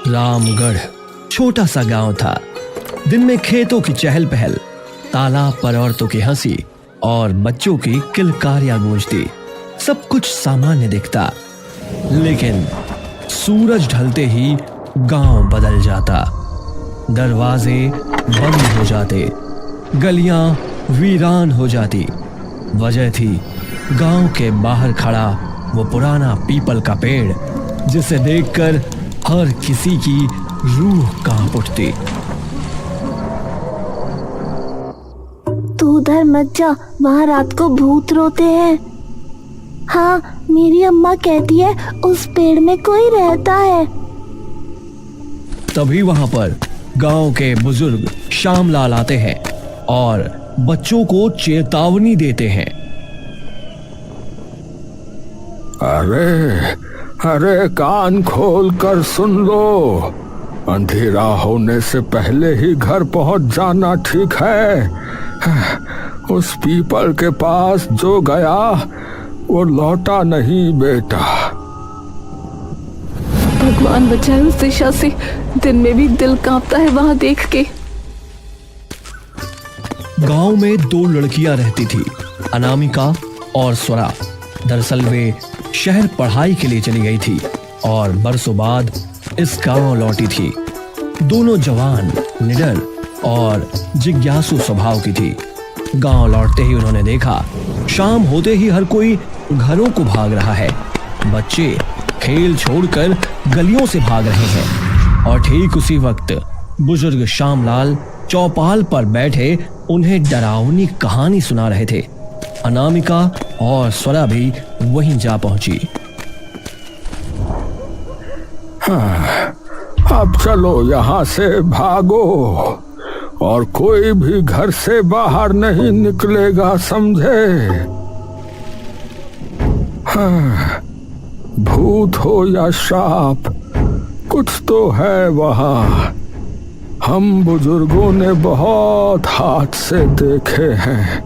रामगढ़ छोटा सा गांव था। दिन में खेतों की चहल पहल, तालाब पर औरतों की हंसी और बच्चों की किलकारियां गूंजती। सब कुछ सामान्य दिखता, लेकिन सूरज ढलते ही गांव बदल जाता। दरवाजे बंद हो जाते, गलियां वीरान हो जाती। वजह थी गांव के बाहर खड़ा वो पुराना पीपल का पेड़, जिसे देखकर हर किसी की रूह कांप उठती। तू उधर मत जा, वहाँ रात को भूत रोते हैं। हाँ, मेरी अम्मा कहती है उस पेड़ में कोई रहता है। तभी वहां पर गांव के बुजुर्ग श्यामलाल आते हैं और बच्चों को चेतावनी देते हैं। अरे अरे, कान खोल कर सुन लो। अंधेरा होने से पहले ही घर पहुंच जाना ठीक है। उस पीपल के पास जो गया वो लौटा नहीं बेटा। भगवान बचाए उस दिशा से। दिन में भी दिल कांपता है वहां देख के। गांव में दो लड़कियां रहती थी, अनामिका और स्वरा। दरअसल वे शहर पढ़ाई के लिए चली गई थी और बरसों बाद इस गांव लौटी थी। दोनों जवान, निडर और जिज्ञासु स्वभाव की थी। गांव लौटते ही उन्होंने देखा, शाम होते ही हर कोई घरों को भाग रहा है। बच्चे खेल छोड़कर गलियों से भाग रहे हैं और ठीक उसी वक्त बुजुर्ग श्यामलाल चौपाल पर बैठे उन्हें डरावनी कहानी सुना रहे थे। अनामिका और स्वरा भी वहीं जा पहुंची। हाँ, अब चलो यहाँ से भागो और कोई भी घर से बाहर नहीं निकलेगा, समझे? हाँ, भूत हो या श्राप, कुछ तो है वहाँ। हम बुजुर्गों ने बहुत हाथ से देखे हैं।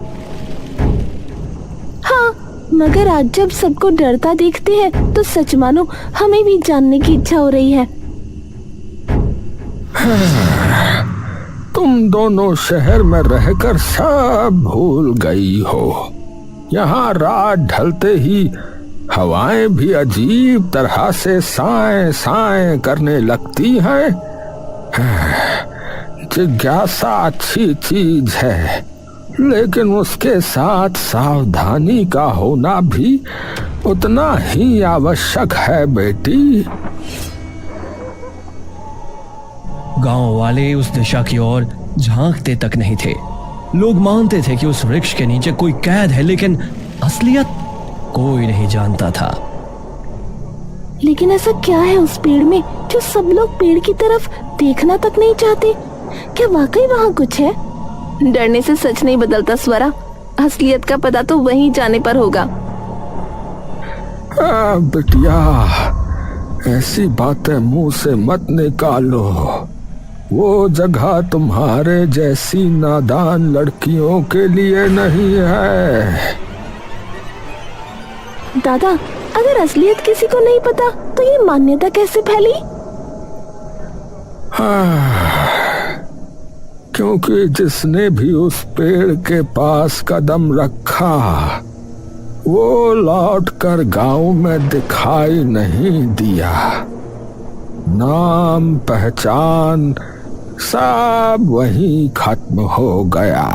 हाँ, मगर आज जब सबको डरता देखते हैं तो सच मानो हमें भी जानने की इच्छा हो रही है। तुम दोनों शहर में रहकर सब भूल गई हो। यहाँ रात ढलते ही हवाएं भी अजीब तरह से साएं साएं करने लगती हैं। जिज्ञासा अच्छी चीज है, लेकिन उसके साथ सावधानी का होना भी उतना ही आवश्यक है बेटी। गांव वाले उस दिशा की ओर झांकते तक नहीं थे। लोग मानते थे कि उस वृक्ष के नीचे कोई कैद है, लेकिन असलियत कोई नहीं जानता था। लेकिन ऐसा क्या है उस पेड़ में जो सब लोग पेड़ की तरफ देखना तक नहीं चाहते? क्या वाकई वहाँ कुछ है? डरने से सच नहीं बदलता स्वरा। असलियत का पता तो वहीं जाने पर होगा। बिटिया, ऐसी बातें मुंह से मत निकालो। वो जगह तुम्हारे जैसी नादान लड़कियों के लिए नहीं है। दादा, अगर असलियत किसी को नहीं पता तो ये मान्यता कैसे फैली? क्योंकि जिसने भी उस पेड़ के पास कदम रखा वो लौटकर गांव में दिखाई नहीं दिया। नाम पहचान सब वहीं खत्म हो गया।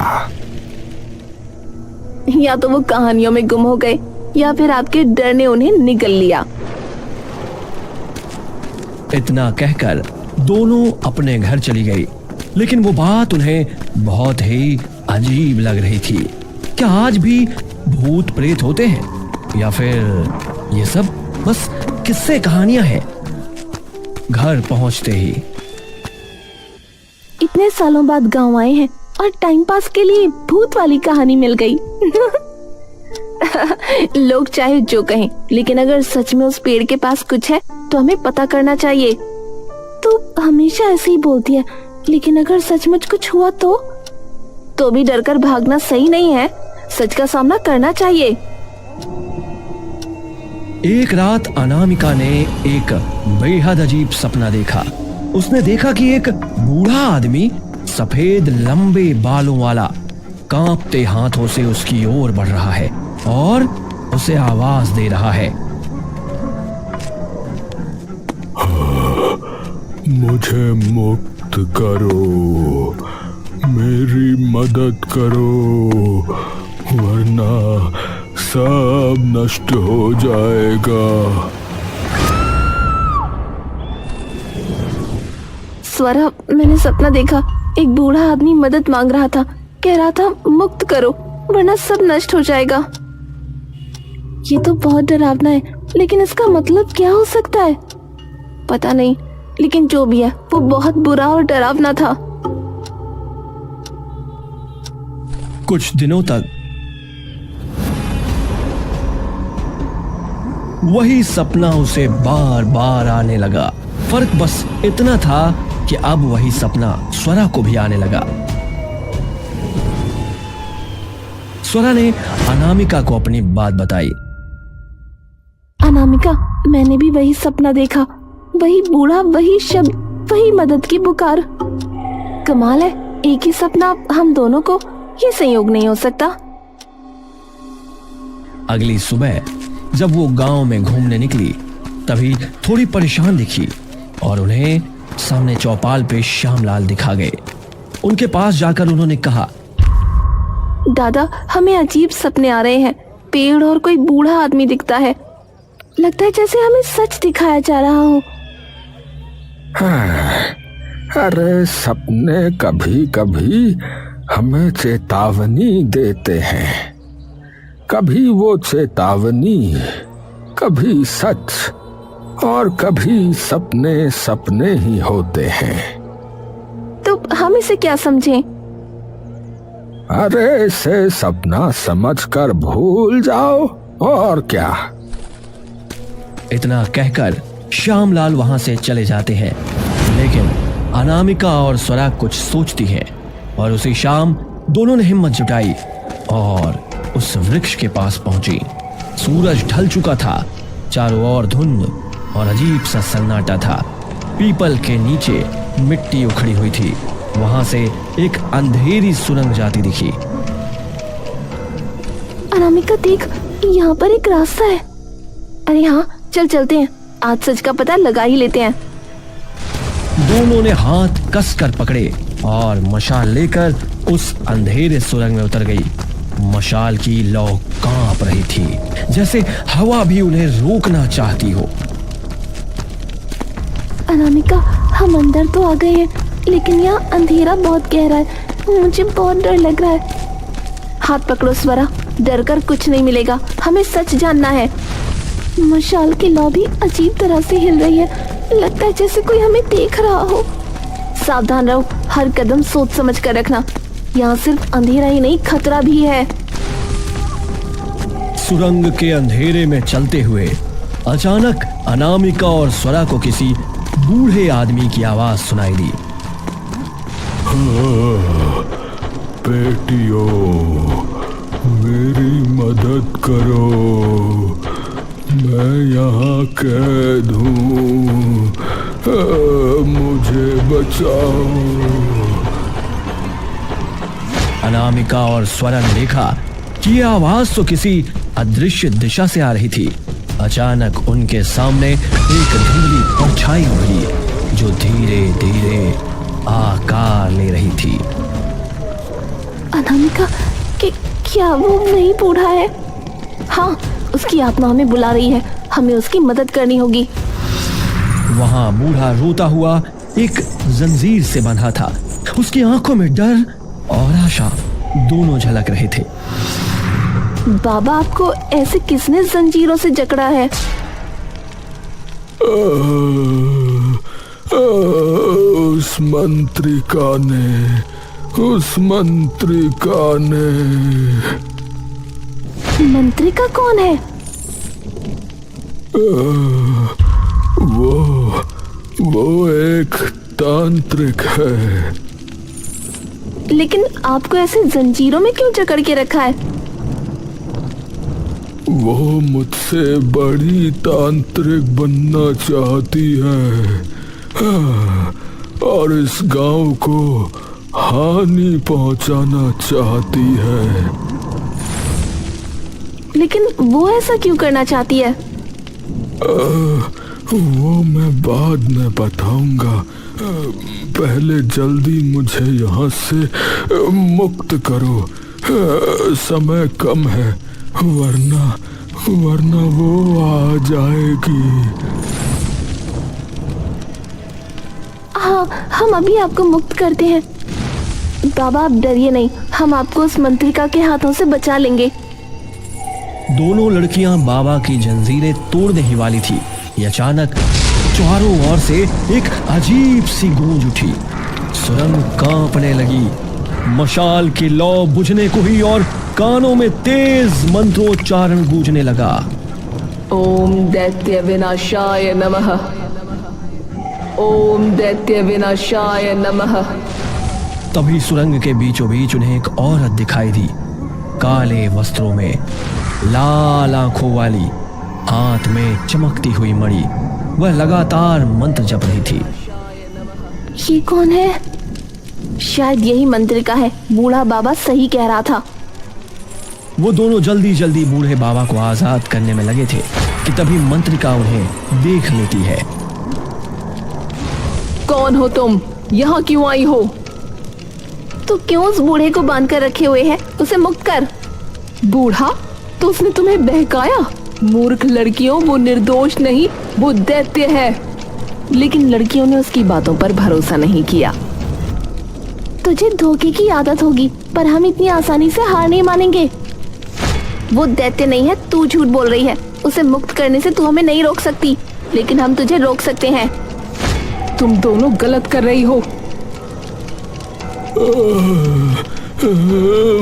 या तो वो कहानियों में गुम हो गए या फिर आपके डर ने उन्हें निगल लिया। इतना कहकर दोनों अपने घर चली गई, लेकिन वो बात उन्हें बहुत ही अजीब लग रही थी। क्या आज भी भूत प्रेत होते हैं या फिर ये सब बस किस्से कहानियां हैं? घर पहुंचते ही इतने सालों बाद गांव आए हैं और टाइम पास के लिए भूत वाली कहानी मिल गई। लोग चाहे जो कहें, लेकिन अगर सच में उस पेड़ के पास कुछ है तो हमें पता करना चाहिए। तू हमेशा ऐसे ही बोलती है, लेकिन अगर सचमुच कुछ हुआ तो भी डरकर भागना सही नहीं है। सच का सामना करना चाहिए। एक रात अनामिका ने एक बेहद अजीब सपना देखा। उसने देखा कि एक बूढ़ा आदमी सफेद लंबे बालों वाला कांपते हाथों से उसकी ओर बढ़ रहा है और उसे आवाज दे रहा है, मुझे मुक्त करो, मेरी मदद करो, वरना सब नष्ट हो जाएगा। स्वरा, मैंने सपना देखा, एक बूढ़ा आदमी मदद मांग रहा था, कह रहा था मुक्त करो वरना सब नष्ट हो जाएगा। ये तो बहुत डरावना है, लेकिन इसका मतलब क्या हो सकता है? पता नहीं, लेकिन जो भी है वो बहुत बुरा और डरावना था। कुछ दिनों तक वही सपना उसे बार बार आने लगा। फर्क बस इतना था कि अब वही सपना स्वरा को भी आने लगा। स्वरा ने अनामिका को अपनी बात बताई। अनामिका, मैंने भी वही सपना देखा, वही बूढ़ा, वही शब्द, वही मदद की पुकार। कमाल है, एक ही सपना हम दोनों को, ये संयोग नहीं हो सकता। अगली सुबह जब वो गांव में घूमने निकली तभी थोड़ी परेशान दिखी और उन्हें सामने चौपाल पे श्यामलाल दिखा गए। उनके पास जाकर उन्होंने कहा, दादा, हमें अजीब सपने आ रहे हैं, पेड़ और कोई बूढ़ा आदमी दिखता है, लगता है जैसे हमें सच दिखाया जा रहा हो। अरे सपने कभी कभी हमें चेतावनी देते हैं, कभी वो चेतावनी, कभी सच और कभी सपने सपने ही होते हैं। तो हम इसे क्या समझें? अरे इसे सपना समझकर भूल जाओ और क्या। इतना कहकर श्यामलाल वहां से चले जाते हैं, लेकिन अनामिका और स्वरा कुछ सोचती है और उसी शाम दोनों ने हिम्मत जुटाई और उस वृक्ष के पास पहुंची। सूरज ढल चुका था, चारों ओर धुंध और अजीब सा सन्नाटा था। पीपल के नीचे मिट्टी उखड़ी हुई थी, वहां से एक अंधेरी सुरंग जाती दिखी। अनामिका देख, यहाँ पर एक रास्ता है। अरे हाँ, चल चलते हैं, आज सच का पता लगा ही लेते हैं। दोनों ने हाथ कसकर पकड़े और मशाल लेकर उस अंधेरे सुरंग में उतर गई। मशाल की लौ कांप रही थी, जैसे हवा भी उन्हें रोकना चाहती हो। अनामिका, हम अंदर तो आ गए हैं, लेकिन यहाँ अंधेरा बहुत गहरा है, मुझे बहुत डर लग रहा है। हाथ पकड़ो स्वरा, डर कर कुछ नहीं मिलेगा, हमें सच जानना है। मशाल की लौ भी अजीब तरह से हिल रही है, लगता है जैसे कोई हमें देख रहा हो। सावधान रहो, हर कदम सोच समझ कर रखना, यहाँ सिर्फ अंधेरा ही नहीं, खतरा भी है। सुरंग के अंधेरे में चलते हुए अचानक अनामिका और स्वरा को किसी बूढ़े आदमी की आवाज सुनाई दी। बेटियों, मेरी मदद करो, मैं यहाँ कैद हूँ, मुझे बचाओ। अनामिका और स्वरा ने देखा कि ये आवाज तो किसी अदृश्य दिशा से आ रही थी। अचानक उनके सामने एक धुंधली परछाई उभरी जो धीरे धीरे आकार ले रही थी। अनामिका, क्या वो वही बूढ़ा है? हाँ, उसकी आत्मा हमें बुला रही है, हमें उसकी मदद करनी होगी। वहां बूढ़ा रोता हुआ एक जंजीर से बंधा था। उसकी आंखों में डर और आशा दोनों झलक रहे थे। बाबा, आपको ऐसे किसने जंजीरों से जकड़ा है? उस मंत्रिका ने। मंत्रिका कौन है? वो एक तांत्रिक है। लेकिन आपको ऐसे जंजीरों में क्यों जकड़ के रखा है? वो मुझसे बड़ी तांत्रिक बनना चाहती है और इस गांव को हानि पहुंचाना चाहती है। लेकिन वो ऐसा क्यों करना चाहती है? वो मैं बाद में बताऊंगा। पहले जल्दी मुझे यहाँ से मुक्त करो। समय कम है, वरना वो आ जाएगी। हाँ, हम अभी आपको मुक्त करते हैं। बाबा आप डरिए नहीं, हम आपको उस मंत्रिका के हाथों से बचा लेंगे। दोनों लड़कियां बाबा की जंजीरें तोड़ने ही वाली थी कि अचानक चारों ओर से एक अजीब सी गूंज उठी। सुरंग कांपने लगी, मशाल की लौ बुझने को ही और कानों में तेज मंत्रोच्चारण गूंजने लगा। ओम दैत्य विनाशाय नमः। ओम दैत्य विनाशाय नमः। तभी सुरंग के बीचों बीच उन्हें एक औरत दिखाई दी, काले वस्त्रों में, लाल आंखों वाली, हाथ में चमकती हुई मणि। वह लगातार मंत्र जप रही थी। ये कौन है? शायद यही मंत्रिका है, बूढ़ा बाबा सही कह रहा था। वो दोनों जल्दी जल्दी बूढ़े बाबा को आजाद करने में लगे थे कि तभी मंत्रिका उन्हें देख लेती है। कौन हो तुम? यहाँ क्यों आई हो? तो क्यों उस बूढ़े को बांध कर रखे हुए है? उसे मुक्त कर। बूढ़ा? तो उसने तुम्हें बहकाया? मूर्ख लड़कियों, वो निर्दोष नहीं, वो दैत्य है। लेकिन लड़कियों ने उसकी बातों पर भरोसा नहीं किया। तुझे धोखे की आदत होगी, पर हम इतनी आसानी से हार नहीं मानेंगे। वो दैत्य नहीं है, तू झूठ बोल रही है। उसे मुक्त करने से तू हमें नहीं रोक सकती, लेकिन हम तुझे रोक सकते हैं। तुम दोनों गलत कर रही हो।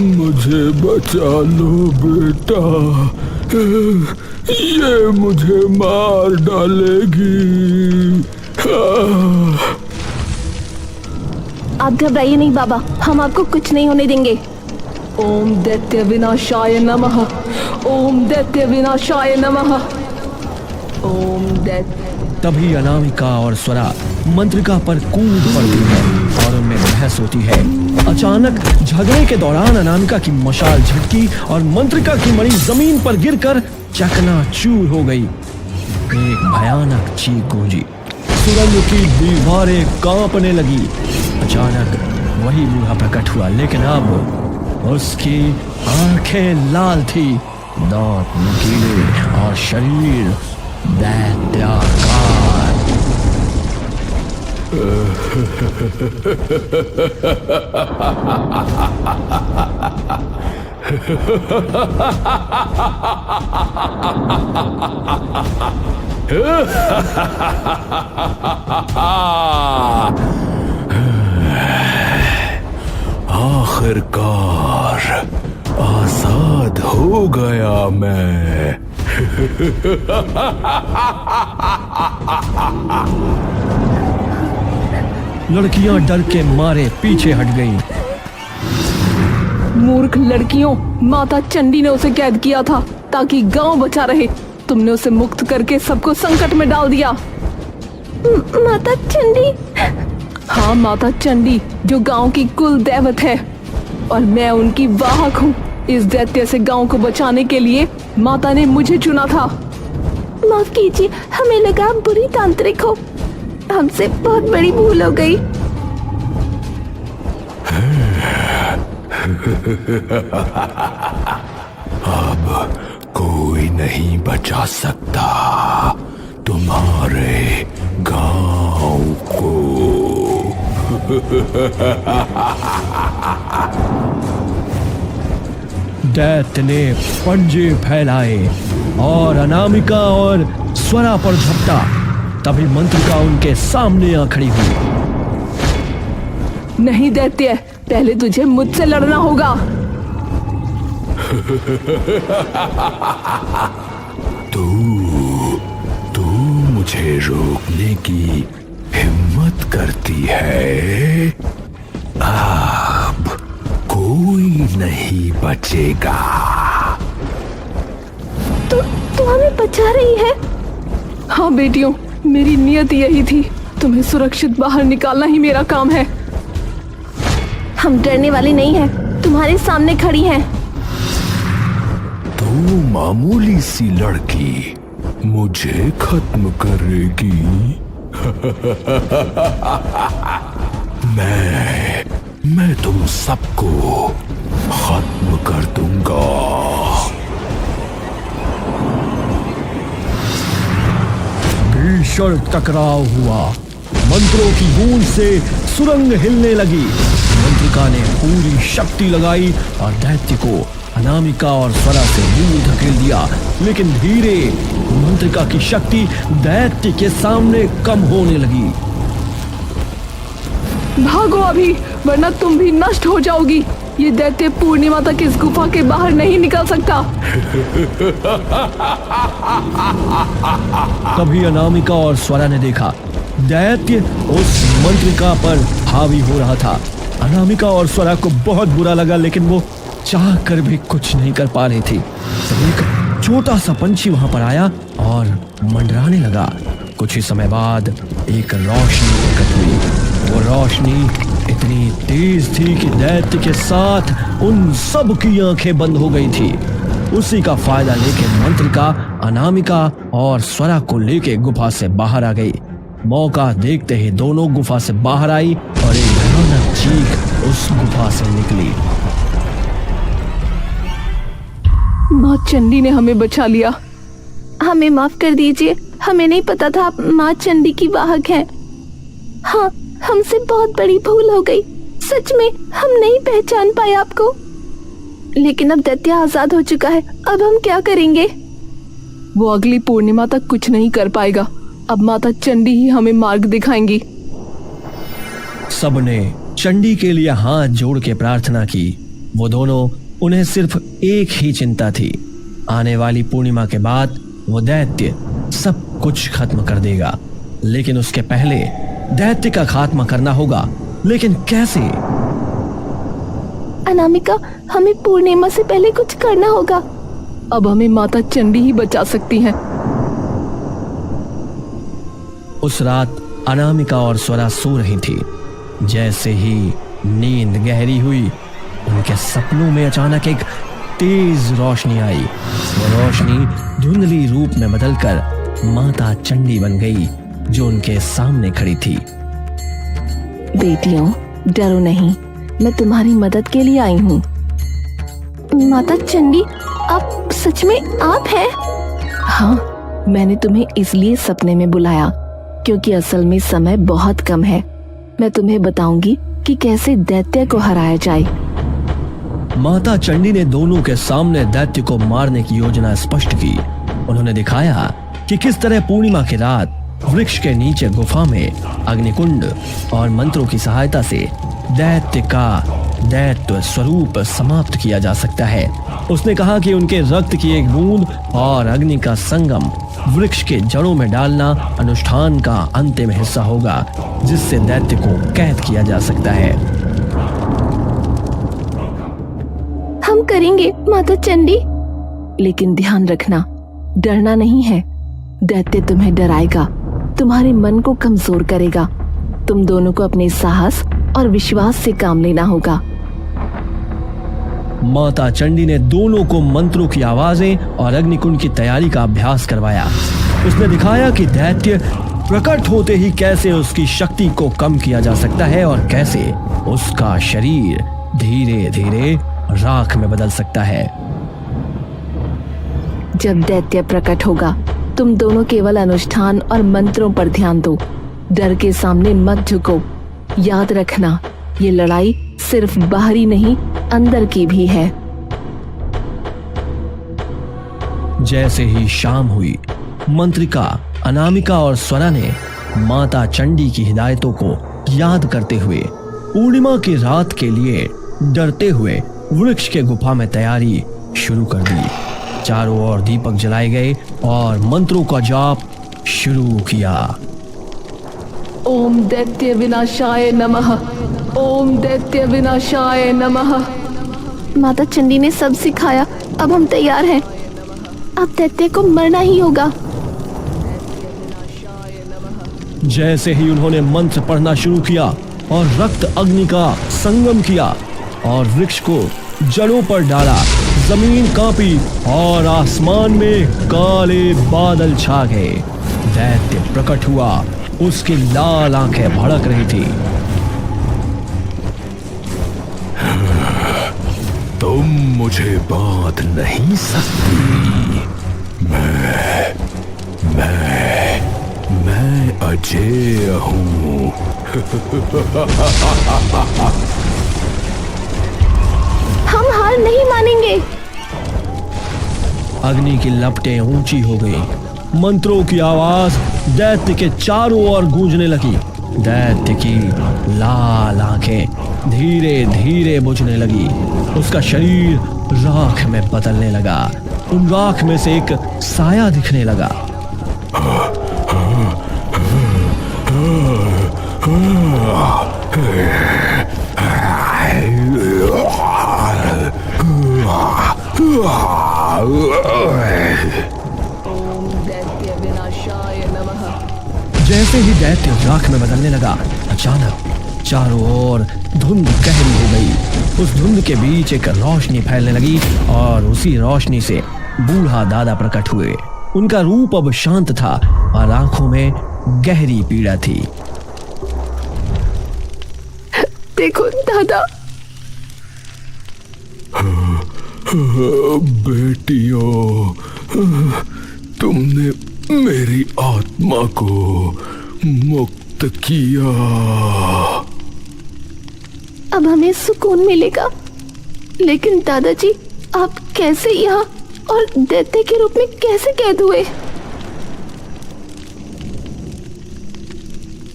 मुझे बचा लो बेटा, ये मुझे मार डालेगी। आप घबराइए नहीं बाबा, हम आपको कुछ नहीं होने देंगे। ओम दैत्य विनाशाय नमः। ओम दैत्य विनाशाय नमः। ओम दैत्य। तभी अनामिका और स्वरा मंत्रिका पर कूद पड़ती है और उनमें बहस होती है। अचानक झगड़े के दौरान अनामिका की मशाल झटकी और मंत्रिका की मणि जमीन पर गिरकर चकनाचूर हो गई। एक भयानक चीख गूंजी, सुरंग की दीवारें कांपने लगी। अचानक वही बूढ़ा प्रकट हुआ, लेकिन अब उसकी आंखें लाल थी, दांत नुकीले और शरीर दैत्याकार। आखिरकार आजाद हो गया मैं। लड़कियां डर के मारे पीछे हट गईं। मूर्ख लड़कियों, माता चंडी ने उसे कैद किया था ताकि गांव बचा रहे। तुमने उसे मुक्त करके सबको संकट में डाल दिया। माता चंडी? हाँ, माता चंडी, जो गांव की कुल दैवत है, और मैं उनकी वाहक हूँ। इस दैत्य से गांव को बचाने के लिए माता ने मुझे चुना था। माफ कीजिए, हमें लगा आप बुरी तांत्रिक हो। हमसे बहुत बड़ी भूल हो गई। अब कोई नहीं बचा सकता तुम्हारे गांव को। दैत्य ने पंजे फैलाए और अनामिका और स्वरा पर झपटा। तभी मंत्रिका उनके सामने आ खड़ी हुई। नहीं दैत्य, पहले तुझे मुझसे लड़ना होगा। तू मुझे रोकने की हिम्मत करती है। अब कोई नहीं बचेगा। तू हमें बचा रही है? हाँ बेटियों, मेरी नियत यही थी, तुम्हें सुरक्षित बाहर निकालना ही मेरा काम है। हम डरने वाली नहीं हैं, तुम्हारे सामने खड़ी हैं। तू मामूली सी लड़की मुझे खत्म करेगी? मैं तुम सबको खत्म कर दूंगा। भीषण टकराव हुआ। मंत्रों की गूंज से सुरंग हिलने लगी। मंत्रिका ने पूरी शक्ति लगाई और दैत्य को अनामिका और स्वरा से दूर धकेल दिया, लेकिन धीरे मंत्रिका की शक्ति दैत्य के सामने कम होने लगी। भागो अभी, वरना तुम भी नष्ट हो जाओगी। ये दैत्य पूर्णिमा तक इस गुफा के बाहर नहीं निकल सकता। तभी अनामिका और स्वरा ने देखा दैत्य उस मंत्रिका पर हावी हो रहा था। अनामिका और स्वरा को बहुत बुरा लगा, लेकिन वो चाह कर भी कुछ नहीं कर पा रही थी। तब एक छोटा सा पंछी वहां पर आया और मंडराने लगा। कुछ ही समय बाद एक रोशनी प्रकट हुई। वो रोशनी इतनी तेज थी कि दैत्य के साथ उन सब की आंखें बंद हो गई थी। उसी का फायदा लेके मंत्रिका अनामिका और स्वरा को लेके गुफा से बाहर आ गई। मौका देखते ही दोनों गुफा से बाहर आई और एक भयानक चीख उस गुफा से निकली। माँ चंडी ने हमें बचा लिया। हमें माफ कर दीजिए, हमें नहीं पता था आप माँ चंडी की वाहक हैं। हाँ, हमसे बहुत बड़ी भूल हो गई। सच में हम नहीं पहचान पाए आपको। लेकिन अब दैत्य आजाद हो चुका है, अब हम क्या करेंगे? वो अगली पूर्णिमा तक कुछ नहीं कर पाएगा। अब माता चंडी ही हमें मार्ग दिखाएंगी। सबने चंडी के लिए हाथ जोड़ के प्रार्थना की। वो दोनों, उन्हें सिर्फ एक ही चिंता थी, आने वाली पूर्णिमा के बाद वो दैत्य सब कुछ खत्म कर देगा। लेकिन उसके पहले दैत्य का खात्मा करना होगा। लेकिन कैसे? अनामिका, हमें पूर्णिमा से पहले कुछ करना होगा। अब हमें माता चंडी ही बचा सकती हैं। उस रात अनामिका और स्वरा सो रही थी। जैसे ही नींद गहरी हुई, उनके सपनों में अचानक एक तेज रोशनी आई। वो रोशनी धुंधली रूप में बदलकर माता चंडी बन गई, जो उनके सामने खड़ी थी। बेटियों, डरो नहीं, मैं तुम्हारी मदद के लिए आई हूँ। माता चंडी, आप सच में आप हैं? हाँ, मैंने तुम्हें इसलिए सपने में बुलाया क्योंकि असल में समय बहुत कम है। मैं तुम्हें बताऊंगी कि कैसे दैत्य को हराया जाए। माता चंडी ने दोनों के सामने दैत्य को मारने की योजना स्पष्ट की। उन्होंने दिखाया कि किस तरह पूर्णिमा की रात वृक्ष के नीचे गुफा में अग्निकुंड और मंत्रों की सहायता से दैत्य का दैत्य स्वरूप समाप्त किया जा सकता है। उसने कहा कि उनके रक्त की एक बूंद और अग्नि का संगम वृक्ष के जड़ों में डालना अनुष्ठान का अंतिम हिस्सा होगा, जिससे दैत्य को कैद किया जा सकता है। हम करेंगे माता चंडी। लेकिन ध्यान रखना, डरना नहीं है। दैत्य तुम्हें डराएगा, तुम्हारे मन को कमजोर करेगा। तुम दोनों को अपने साहस और विश्वास से काम लेना होगा। माता चंडी ने दोनों को मंत्रों की आवाजें और अग्निकुंड की तैयारी का अभ्यास करवाया। उसने दिखाया कि दैत्य प्रकट होते ही कैसे उसकी शक्ति को कम किया जा सकता है और कैसे उसका शरीर धीरे धीरे राख में बदल सकता है। जब दैत्य प्रकट होगा, तुम दोनों केवल अनुष्ठान और मंत्रों पर ध्यान दो। डर के सामने मत झुको। याद रखना, ये लड़ाई सिर्फ बाहरी नहीं, अंदर की भी है। जैसे ही शाम हुई, मंत्रिका अनामिका और स्वरा ने माता चंडी की हिदायतों को याद करते हुए पूर्णिमा की रात के लिए डरते हुए वृक्ष के गुफा में तैयारी शुरू कर दी। चारों ओर दीपक जलाए गए और मंत्रों का जाप शुरू किया। ओम दैत्य विनाशाय नमः, ओम दैत्य विनाशाय नमः। माता चंडी ने सब सिखाया, अब हम तैयार हैं। अब दैत्य को मरना ही होगा। जैसे ही उन्होंने मंत्र पढ़ना शुरू किया और रक्त अग्नि का संगम किया और वृक्ष को जड़ों पर डाला, जमीन कांपी और आसमान में काले बादल छा गए। दैत्य प्रकट हुआ, उसकी लाल आंखें भड़क रही थी। तुम मुझे बांध नहीं सकती। मैं अजेय हूं। हम हार नहीं मानेंगे। अग्नि की लपटें ऊंची हो गई, मंत्रों की आवाज दैत्य के चारों ओर गूंजने लगी। दैत्य की लाल आंखें धीरे धीरे बुझने लगी, उसका शरीर राख में बदलने लगा। उन राख में से एक साया दिखने लगा। जैसे ही दैत्य राख में बदलने लगा, अचानक चारों ओर धुंध गहरी हो गई। उस धुंध के बीच एक रोशनी फैलने लगी और उसी रोशनी से बूढ़ा दादा प्रकट हुए। उनका रूप अब शांत था और आंखों में गहरी पीड़ा थी। देखो दादा। बेटियों, तुमने मेरी आत्मा को मुक्त किया। अब हमें सुकून मिलेगा। लेकिन दादाजी, आप कैसे यहाँ और दैत्य के रूप में कैसे कैद हुए?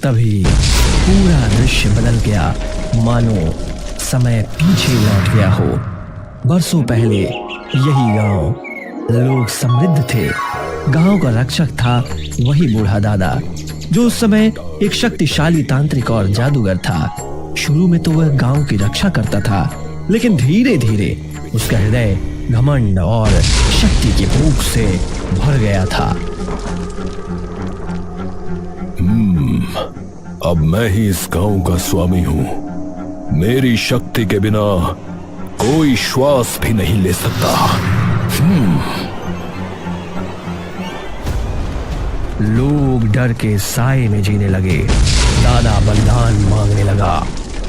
तभी पूरा दृश्य बदल गया, मानो समय पीछे लौट गया हो। बरसों पहले यही गांव, लोग समृद्ध थे। गांव का रक्षक था वही बूढ़ा दादा, जो उस समय एक शक्तिशाली तांत्रिक और जादूगर था। शुरू में तो वह गांव की रक्षा करता था, लेकिन धीरे धीरे उसका हृदय घमंड और शक्ति की भूख से भर गया था। अब मैं ही इस गांव का स्वामी हूँ। मेरी शक्ति के बिना कोई श्वास भी नहीं ले सकता। लोग डर के साए में जीने लगे। दादा बलिदान मांगने लगा,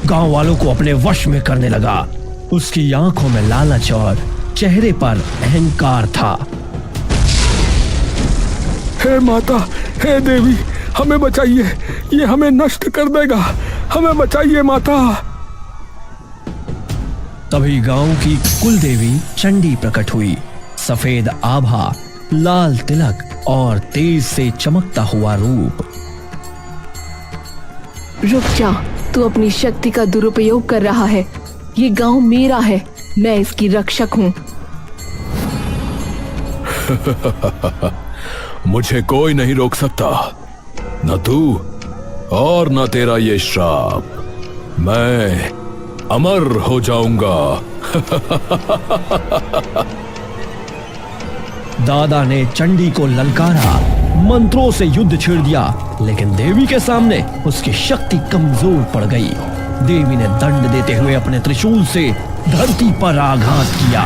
गांव वालों को अपने वश में करने लगा। उसकी आंखों में लालच और चेहरे पर अहंकार था। हे माता, हे देवी, हमें बचाइए, ये हमें नष्ट कर देगा। हमें बचाइए माता। तभी गांव की कुल देवी चंडी प्रकट हुई। सफेद आभा, लाल तिलक और तेज से चमकता हुआ रूप। रुक जा, तू अपनी शक्ति का दुरुपयोग कर रहा है। ये गांव मेरा है, मैं इसकी रक्षक हूँ। मुझे कोई नहीं रोक सकता, न तू और न तेरा ये श्राप। मैं अमर हो जाऊंगा। दादा ने चंडी को ललकारा, मंत्रों से युद्ध छेड़ दिया, लेकिन देवी के सामने उसकी शक्ति कमजोर पड़ गई। देवी ने दंड देते हुए अपने त्रिशूल से धरती पर आघात किया।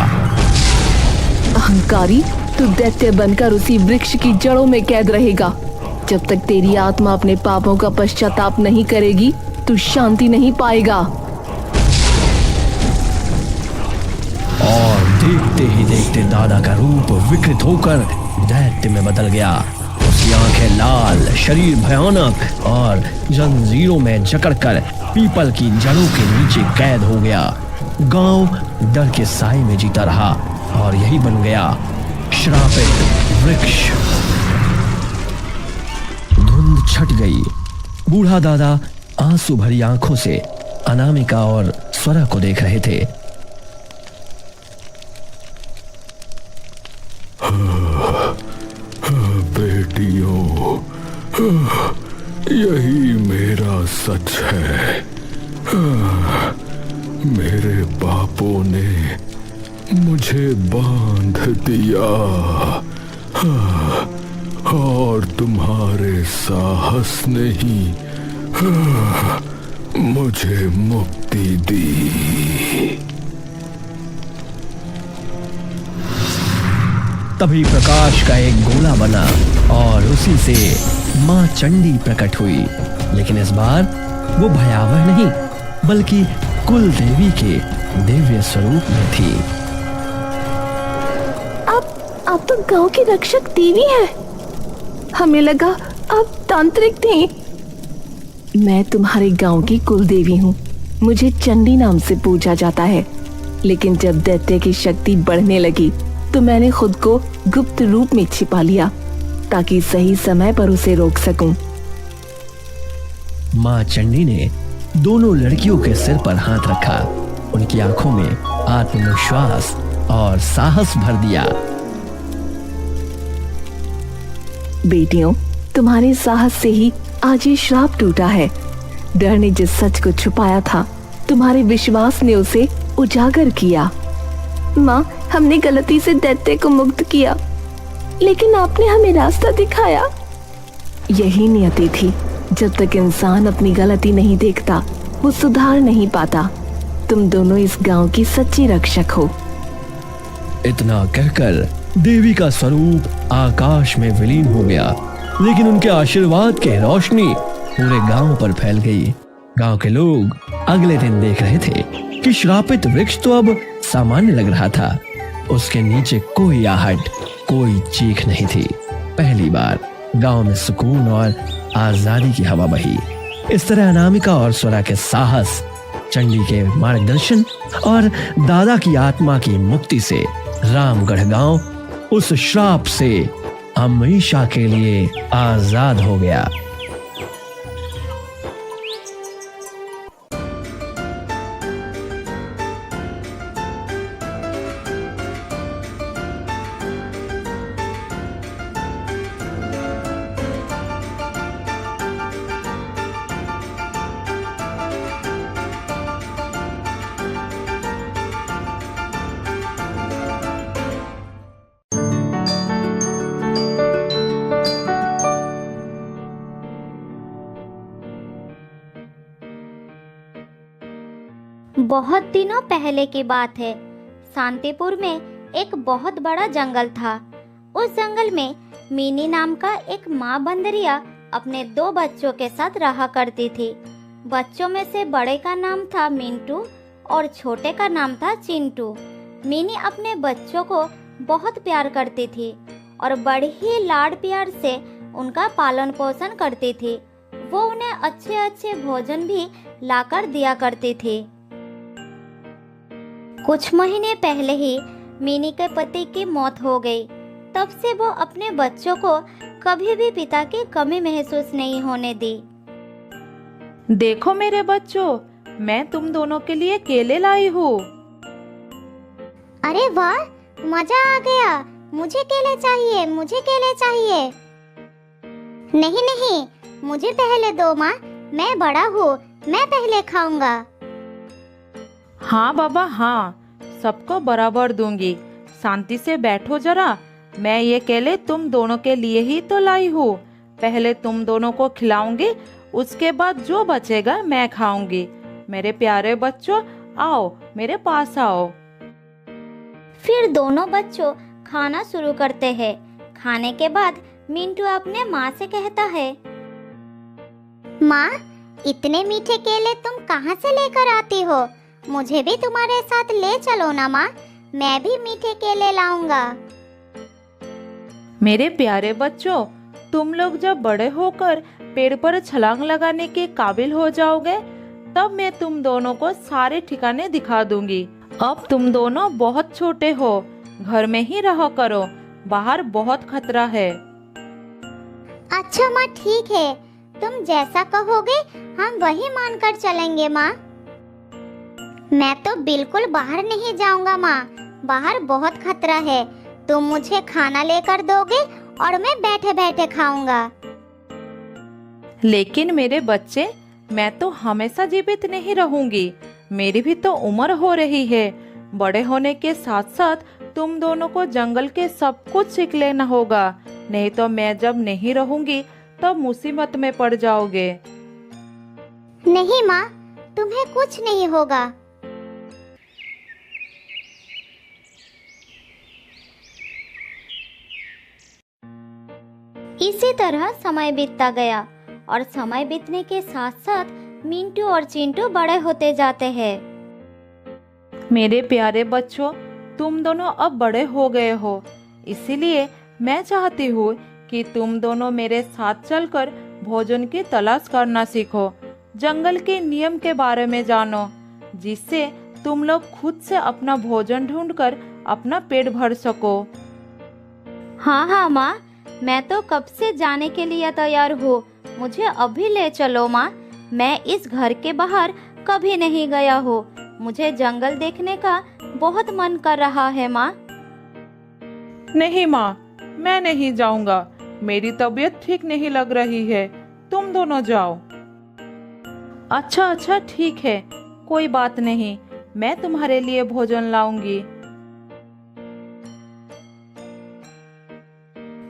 अहंकारी, तू दैत्य बनकर उसी वृक्ष की जड़ों में कैद रहेगा। जब तक तेरी आत्मा अपने पापों का पश्चाताप नहीं करेगी, तू शांति नहीं पाएगा। और देखते ही देखते दादा का रूप विकृत होकर दैत्य में बदल गया। उसकी आंखें लाल, शरीर भयानक और जंजीरों में जकड़कर पीपल की जड़ों के नीचे कैद हो गया। गांव डर के साए में जीता रहा और यही बन गया श्रापित वृक्ष। धुंध छट गई। बूढ़ा दादा आंसू भरी आंखों से अनामिका और स्वरा को देख रहे थे। बेटियों, यही मेरा सच है। मेरे बापों ने मुझे बांध दिया, और तुम्हारे साहस ने ही मुझे मुक्ति दी। तभी प्रकाश का एक गोला बना और उसी से मां चंडी प्रकट हुई, लेकिन इस बार वो भयावह नहीं बल्कि कुल देवी के दिव्य स्वरूप में थी। आप तो गांव की रक्षक देवी है। हमें लगा आप तांत्रिक थे। मैं तुम्हारे गांव की कुल देवी हूँ। मुझे चंडी नाम से पूजा जाता है, लेकिन जब दैत्य की शक्ति बढ़ने लगी तो मैंने खुद को गुप्त रूप में छिपा लिया ताकि सही समय पर उसे रोक सकूं। मां चंडी ने दोनों लड़कियों के सिर पर हाथ रखा, उनकी आंखों में आत्मविश्वास और साहस भर दिया। बेटियों, तुम्हारे साहस से ही आज ये श्राप टूटा है। डर ने जिस सच को छुपाया था, तुम्हारे विश्वास ने उसे उजागर किया। माँ, हमने गलती से दैत्य को मुक्त किया, लेकिन आपने हमें रास्ता दिखाया। यही नियति थी। जब तक इंसान अपनी गलती नहीं देखता, वो सुधार नहीं पाता। तुम दोनों इस गांव की सच्ची रक्षक हो। इतना कहकर देवी का स्वरूप आकाश में विलीन हो गया, लेकिन उनके आशीर्वाद की रोशनी पूरे गांव पर फैल गई। गांव के लोग अगले दिन देख रहे थे कि श्रापित वृक्ष तो अब सामान्य लग रहा था। उसके नीचे कोई आहट, कोई चीख नहीं थी। पहली बार गांव में सुकून और आजादी की हवा बही। इस तरह अनामिका और स्वरा के साहस, चंडी के मार्गदर्शन और दादा की आत्मा की मुक्ति से रामगढ़ गांव उस श्राप से हमेशा के लिए आजाद हो गया। बहुत दिनों पहले की बात है। शांतिपुर में एक बहुत बड़ा जंगल था। उस जंगल में मीनी नाम का एक माँ बंदरिया अपने 2 बच्चों के साथ रहा करती थी। बच्चों में से बड़े का नाम था मिंटू और छोटे का नाम था चिंटू। मीनी अपने बच्चों को बहुत प्यार करती थी और बड़े ही लाड प्यार से उनका पालन पोषण करती थी। वो उन्हें अच्छे अच्छे भोजन भी लाकर दिया करती थी। कुछ महीने पहले ही मीनी के पति की मौत हो गई। तब से वो अपने बच्चों को कभी भी पिता की कमी महसूस नहीं होने दी। देखो मेरे बच्चों, मैं तुम दोनों के लिए केले लाई हूँ। अरे वाह, मजा आ गया। मुझे केले चाहिए, मुझे केले चाहिए। नहीं नहीं, मुझे पहले दो माँ, मैं बड़ा हूँ, मैं पहले खाऊंगा। हाँ बाबा हाँ, सबको बराबर दूंगी। शांति से बैठो जरा। मैं ये केले तुम दोनों के लिए ही तो लाई हूँ। पहले तुम दोनों को खिलाऊंगी, उसके बाद जो बचेगा मैं खाऊंगी। मेरे प्यारे बच्चों, आओ मेरे पास आओ। फिर दोनों बच्चों खाना शुरू करते हैं। खाने के बाद मिंटू अपने माँ से कहता है, माँ, इतने मीठे केले तुम कहाँ से लेकर आती हो? मुझे भी तुम्हारे साथ ले चलो ना माँ, मैं भी मीठे केले लाऊंगा। मेरे प्यारे बच्चों, तुम लोग जब बड़े होकर पेड़ पर छलांग लगाने के काबिल हो जाओगे, तब मैं तुम दोनों को सारे ठिकाने दिखा दूंगी। अब तुम दोनों बहुत छोटे हो, घर में ही रहा करो, बाहर बहुत खतरा है। अच्छा माँ, ठीक है, तुम जैसा कहोगे हम वही मानकर चलेंगे माँ। मैं तो बिल्कुल बाहर नहीं जाऊंगा माँ, बाहर बहुत खतरा है। तुम मुझे खाना लेकर दोगे और मैं बैठे बैठे खाऊंगा। लेकिन मेरे बच्चे, मैं तो हमेशा जीवित नहीं रहूंगी। मेरी भी तो उम्र हो रही है। बड़े होने के साथ साथ तुम दोनों को जंगल के सब कुछ सीख लेना होगा, नहीं तो मैं जब नहीं रहूंगी तब मुसीबत में पड़ जाओगे। नहीं माँ, तुम्हें कुछ नहीं होगा। इसी तरह समय बीतता गया और समय बीतने के साथ साथ मिंटू और चिंटू बड़े होते जाते हैं। मेरे प्यारे बच्चों, तुम दोनों अब बड़े हो गए हो, इसीलिए मैं चाहती हूँ कि तुम दोनों मेरे साथ चलकर भोजन की तलाश करना सीखो, जंगल के नियम के बारे में जानो, जिससे तुम लोग खुद से अपना भोजन ढूंढकर अपना पेट भर सको। हाँ हाँ माँ, मैं तो कब से जाने के लिए तैयार हूँ। मुझे अभी ले चलो माँ। मैं इस घर के बाहर कभी नहीं गया हूँ। मुझे जंगल देखने का बहुत मन कर रहा है माँ। नहीं माँ, मैं नहीं जाऊंगा। मेरी तबीयत ठीक नहीं लग रही है, तुम दोनों जाओ। अच्छा ठीक है, कोई बात नहीं, मैं तुम्हारे लिए भोजन लाऊंगी।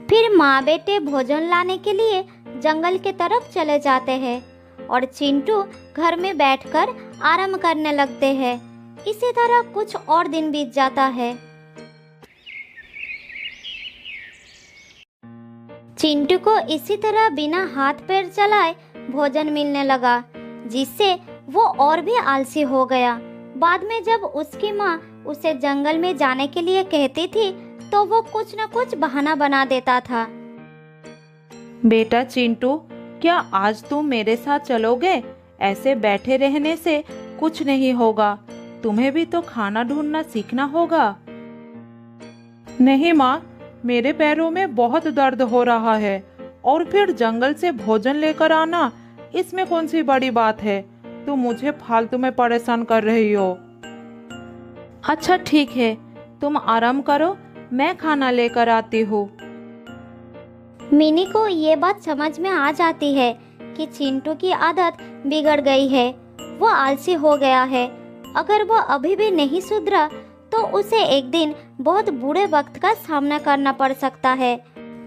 फिर माँ बेटे भोजन लाने के लिए जंगल की तरफ चले जाते हैं और चिंटू घर में बैठकर आराम करने लगते हैं। इसी तरह कुछ और दिन बीत जाता है। चिंटू को इसी तरह बिना हाथ पैर चलाए भोजन मिलने लगा, जिससे वो और भी आलसी हो गया। बाद में जब उसकी माँ उसे जंगल में जाने के लिए कहती थी तो वो कुछ न कुछ बहाना बना देता था। बेटा चिंटू, क्या आज तुम मेरे साथ चलोगे? ऐसे बैठे रहने से कुछ नहीं होगा, तुम्हें भी तो खाना ढूंढना सीखना होगा। नहीं माँ, मेरे पैरों में बहुत दर्द हो रहा है और फिर जंगल से भोजन लेकर आना, इसमें कौन सी बड़ी बात है? तुम मुझे फालतू में परेशान कर रही हो। अच्छा ठीक है, तुम आराम करो, मैं खाना लेकर आती हूँ। मिनी को ये बात समझ में आ जाती है कि चिंटू की आदत बिगड़ गई है, वो आलसी हो गया है। अगर वो अभी भी नहीं सुधरा तो उसे एक दिन बहुत बुरे वक्त का सामना करना पड़ सकता है।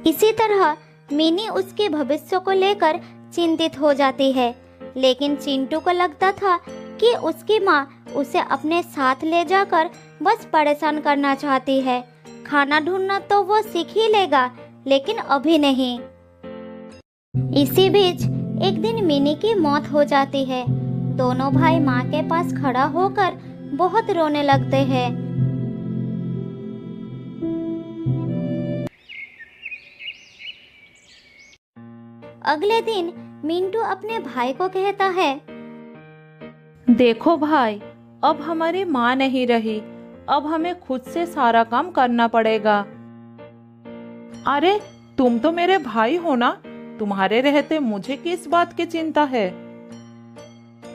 इसी तरह मिनी उसके भविष्य को लेकर चिंतित हो जाती है, लेकिन चिंटू को लगता था कि उसकी माँ उसे अपने साथ ले जाकर बस परेशान करना चाहती है। खाना ढूंढना तो वो सीख ही लेगा, लेकिन अभी नहीं। इसी बीच एक दिन मिनी की मौत हो जाती है। दोनों भाई माँ के पास खड़ा होकर बहुत रोने लगते हैं। अगले दिन मिंटू अपने भाई को कहता है, देखो भाई, अब हमारी माँ नहीं रही, अब हमें खुद से सारा काम करना पड़ेगा। अरे तुम तो मेरे भाई हो ना, तुम्हारे रहते मुझे किस बात की चिंता है?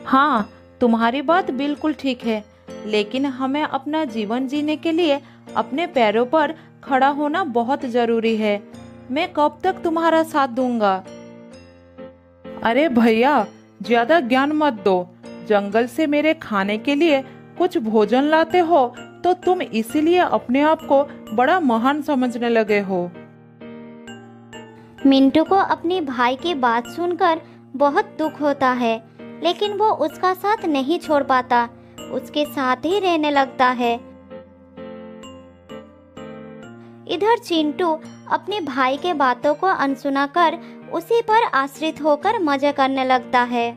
हाँ, तुम्हारी बात बिल्कुल ठीक है, लेकिन हमें अपना जीवन जीने के लिए अपने पैरों पर खड़ा होना बहुत जरूरी है। मैं कब तक तुम्हारा साथ दूंगा? अरे भैया, ज्यादा ज्ञान मत दो। जंगल से मेरे खाने के लिए कुछ भोजन लाते हो तो तुम इसीलिए अपने आप को बड़ा महान समझने लगे हो। मिंटू को अपने भाई की बात सुनकर बहुत दुख होता है, लेकिन वो उसका साथ नहीं छोड़ पाता, उसके साथ ही रहने लगता है। इधर चिंटू अपने भाई के बातों को अनसुना कर उसी पर आश्रित होकर मजे करने लगता है।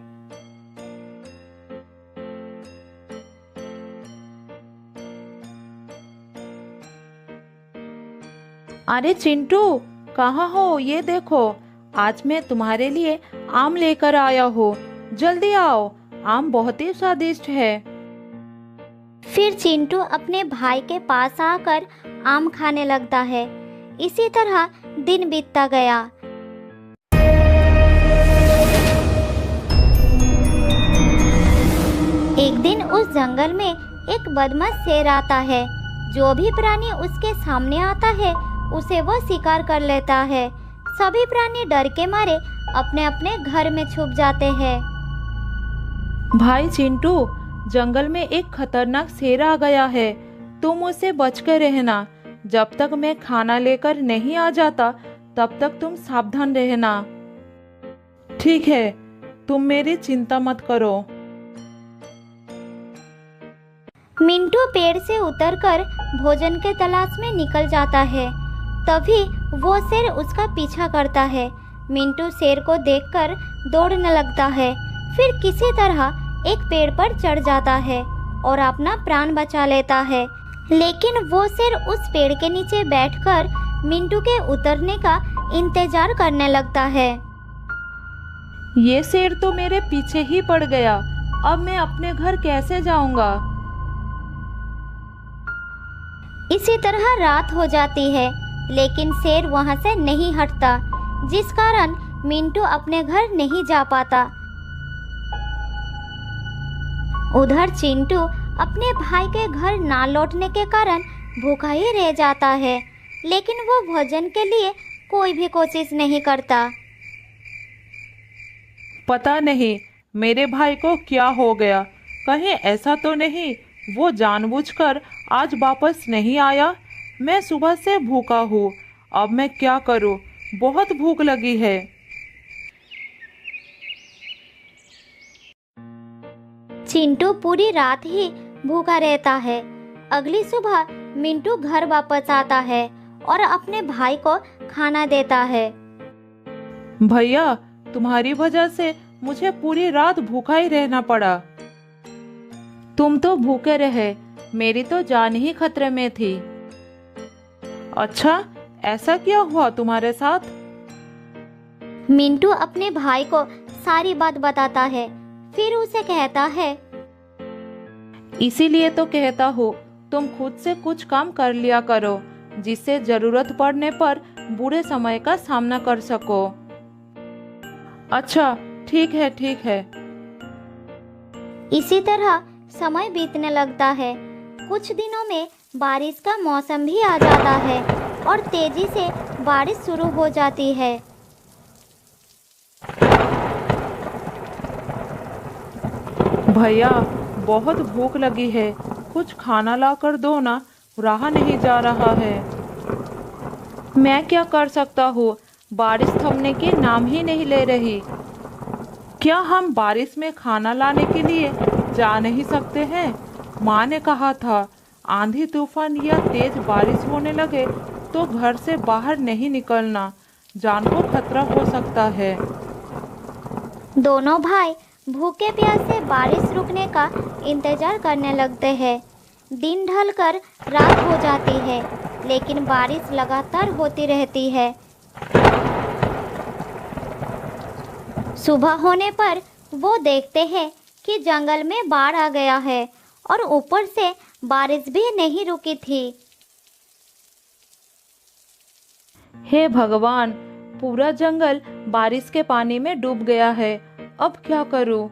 अरे चिंटू, कहाँ हो? ये देखो, आज मैं तुम्हारे लिए आम लेकर आया हूँ, जल्दी आओ, आम बहुत ही स्वादिष्ट है। फिर चिंटू अपने भाई के पास आकर आम खाने लगता है। इसी तरह दिन बीतता गया। एक दिन उस जंगल में एक बदमाश शेर आता है। जो भी प्राणी उसके सामने आता है उसे वो शिकार कर लेता है। सभी प्राणी डर के मारे अपने अपने घर में छुप जाते हैं। भाई चिंटू, जंगल में एक खतरनाक शेर आ गया है, तुम उसे बचकर रहना, जब तक मैं खाना लेकर नहीं आ जाता तब तक तुम सावधान रहना। ठीक है, तुम मेरी चिंता मत करो। मिंटू पेड़ से उतरकर भोजन के तलाश में निकल जाता है। तभी वो शेर उसका पीछा करता है। मिंटू शेर को देखकर दौड़ने लगता है, फिर किसी तरह एक पेड़ पर चढ़ जाता है और अपना प्राण बचा लेता है। लेकिन वो शेर उस पेड़ के नीचे बैठकर मिंटू के उतरने का इंतजार करने लगता है। ये शेर तो मेरे पीछे ही पड़ गया। अब मैं अपने घर कैसे जाऊंगा? इसी तरह रात हो जाती है, लेकिन शेर वहां से नहीं हटता, जिस कारण मिंटू अपने घर नहीं जा पाता। उधर चिंटू अपने भाई के घर ना लौटने के कारण भूखा ही रह जाता है, लेकिन वो भोजन के लिए कोई भी कोशिश नहीं करता। पता नहीं मेरे भाई को क्या हो गया। कहीं ऐसा तो नहीं वो जानबूझकर आज वापस नहीं आया? मैं सुबह से भूखा हूँ, अब मैं क्या करूँ? बहुत भूख लगी है। चिंटू पूरी रात ही भूखा रहता है। अगली सुबह मिंटू घर वापस आता है और अपने भाई को खाना देता है। भैया, तुम्हारी वजह से मुझे पूरी रात भूखा ही रहना पड़ा। तुम तो भूखे रहे, मेरी तो जान ही खतरे में थी। अच्छा, ऐसा क्या हुआ तुम्हारे साथ? मिंटू अपने भाई को सारी बात बताता है, फिर उसे कहता है, इसीलिए तो कहता हूँ तुम खुद से कुछ काम कर लिया करो, जिससे जरूरत पड़ने पर बुरे समय का सामना कर सको। अच्छा, ठीक है ठीक है। इसी तरह समय बीतने लगता है। कुछ दिनों में बारिश का मौसम भी आ जाता है और तेजी से बारिश शुरू हो जाती है। भैया, बहुत भूख लगी है, कुछ खाना ला कर दो ना, रहा नहीं जा रहा है। मैं क्या कर सकता हूँ, बारिश थमने की नाम ही नहीं ले रही। क्या हम बारिश में खाना लाने के लिए जा नहीं सकते हैं? माँ ने कहा था आंधी तूफान या तेज बारिश होने लगे तो घर से बाहर नहीं निकलना, जान को खतरा हो सकता है। दोनों भाई भूखे प्यासे बारिश रुकने का इंतजार करने लगते हैं। दिन ढलकर रात हो जाती है, लेकिन बारिश लगातार होती रहती है। सुबह होने पर वो देखते हैं कि जंगल में बाढ़ आ गया है और ऊपर से बारिश भी नहीं रुकी थी। हे भगवान, पूरा जंगल बारिश के पानी में डूब गया है, अब क्या करूं?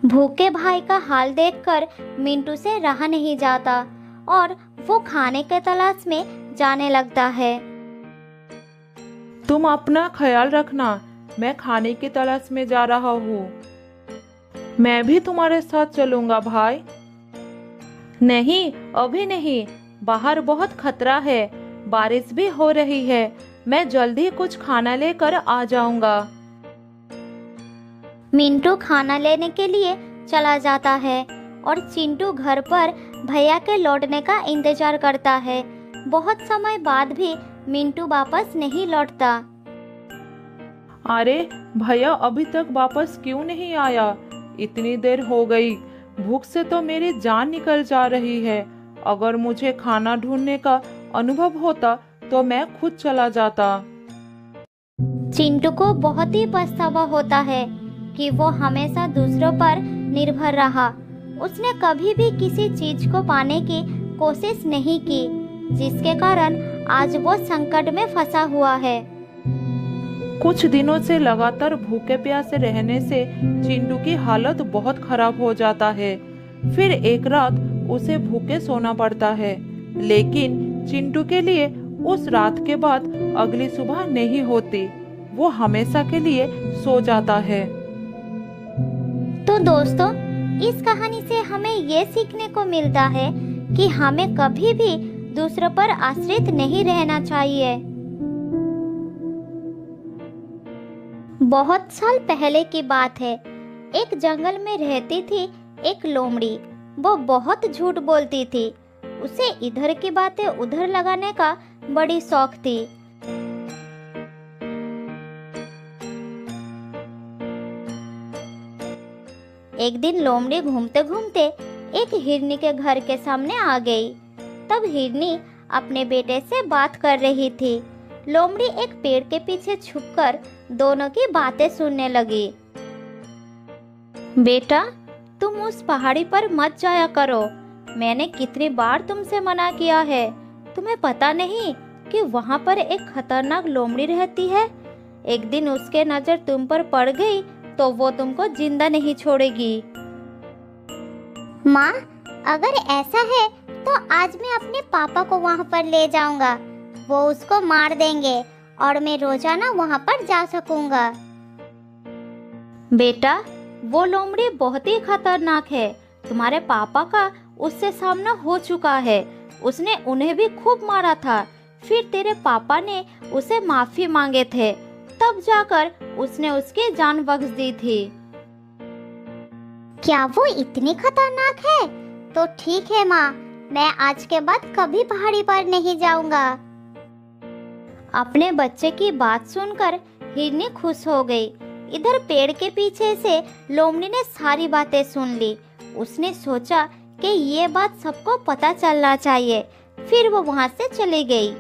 भूखे भाई का हाल देखकर मिंटू से रहा नहीं जाता और वो खाने के तलाश में जाने लगता है। तुम अपना ख्याल रखना, मैं खाने की तलाश में जा रहा हूँ। मैं भी तुम्हारे साथ चलूंगा भाई। नहीं, अभी नहीं, बाहर बहुत खतरा है, बारिश भी हो रही है। मैं जल्दी कुछ खाना लेकर आ जाऊंगा। मिंटू खाना लेने के लिए चला जाता है और चिंटू घर पर भैया के लौटने का इंतजार करता है। बहुत समय बाद भी मिंटू वापस नहीं लौटता। अरे भैया, अभी तक वापस क्यों नहीं आया? इतनी देर हो गई, भूख से तो मेरी जान निकल जा रही है। अगर मुझे खाना ढूंढने का अनुभव होता तो मैं खुद चला जाता। चिंटू को बहुत ही पछतावा होता है कि वो हमेशा दूसरों पर निर्भर रहा। उसने कभी भी किसी चीज को पाने की कोशिश नहीं की, जिसके कारण आज वो संकट में फंसा हुआ है। कुछ दिनों से लगातार भूखे प्यासे रहने से चिंटू की हालत बहुत खराब हो जाता है। फिर एक रात उसे भूखे सोना पड़ता है, लेकिन चिंटू के लिए उस रात के बाद अगली सुबह नहीं होती। वो हमेशा के लिए सो जाता है। तो दोस्तों, इस कहानी से हमें ये सीखने को मिलता है कि हमें कभी भी दूसरों पर आश्रित नहीं रहना चाहिए। बहुत साल पहले की बात है। एक जंगल में रहती थी एक लोमड़ी। वो बहुत झूठ बोलती थी। उसे इधर की बातें उधर लगाने का बड़ी शौक थी। एक दिन लोमड़ी घूमते घूमते एक हिरनी के घर के सामने आ गई। तब हिरनी अपने बेटे से बात कर रही थी। लोमड़ी एक पेड़ के पीछे छुपकर दोनों की बातें सुनने लगी। बेटा, तुम उस पहाड़ी पर मत जाया करो। मैंने कितनी बार तुमसे मना किया है। तुम्हें पता नहीं कि वहाँ पर एक खतरनाक लोमड़ी रहती है। एक दिन उसके नजर तुम पर पड़ गई तो वो तुमको जिंदा नहीं छोड़ेगी। माँ, अगर ऐसा है तो आज मैं अपने पापा को वहाँ पर ले जाऊंगा। वो उसको मार देंगे और मैं रोजाना वहाँ पर जा सकूंगा। बेटा, वो लोमड़ी बहुत ही खतरनाक है। तुम्हारे पापा का उससे सामना हो चुका है। उसने उन्हें भी खूब मारा था। फिर तेरे पापा ने उसे माफी मांगे थे, तब जाकर उसने उसकी जान बख्श दी थी। क्या वो इतनी खतरनाक है? तो ठीक है माँ, मैं आज के बाद कभी पहाड़ी पर नहीं जाऊंगा। अपने बच्चे की बात सुनकर हिरनी खुश हो गई। इधर पेड़ के पीछे से लोमड़ी ने सारी बातें सुन ली। उसने सोचा कि ये बात सबको पता चलना चाहिए। फिर वो वहाँ से चली गई।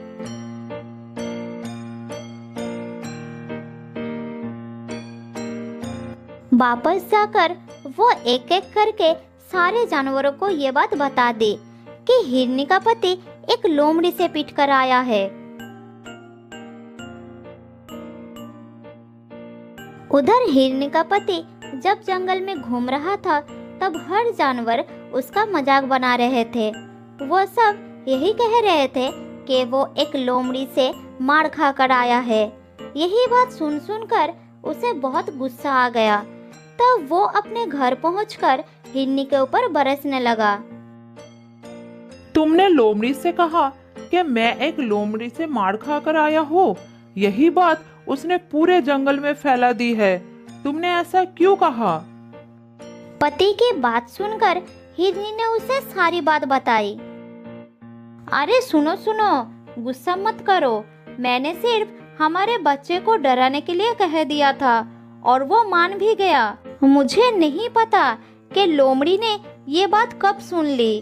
वापस जाकर वो एक एक करके सारे जानवरों को ये बात बता दी कि हिरनी का पति एक लोमड़ी से पिट कर आया है। उधर हिरनी का पति जब जंगल में घूम रहा था तब हर जानवर उसका मजाक बना रहे थे। वो सब यही कह रहे थे कि वो एक लोमड़ी से मार खा कर आया है। यही बात सुन सुनकर उसे बहुत गुस्सा आ गया। तब वो अपने घर पहुंचकर हिरनी के ऊपर बरसने लगा। तुमने लोमड़ी से कहा कि मैं एक लोमड़ी से मार खाकर आया हूँ। यही बात उसने पूरे जंगल में फैला दी है। तुमने ऐसा क्यों कहा? पति की बात सुनकर हिरनी ने उसे सारी बात बताई। अरे सुनो सुनो, गुस्सा मत करो। मैंने सिर्फ हमारे बच्चे को डराने के लिए कह दिया था और वो मान भी गया। मुझे नहीं पता कि लोमड़ी ने ये बात कब सुन ली।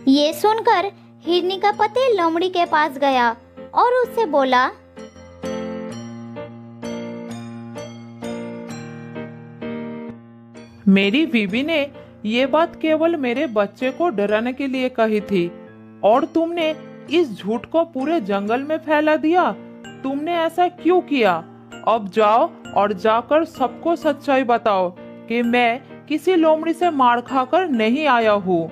ये सुनकर हिरनी का पति लोमड़ी के पास गया और उससे बोला, मेरी बीवी ने ये बात केवल मेरे बच्चे को डराने के लिए कही थी और तुमने इस झूठ को पूरे जंगल में फैला दिया। तुमने ऐसा क्यों किया? अब जाओ और जाकर सबको सच्चाई बताओ कि मैं किसी लोमड़ी से मार खाकर नहीं आया हूँ।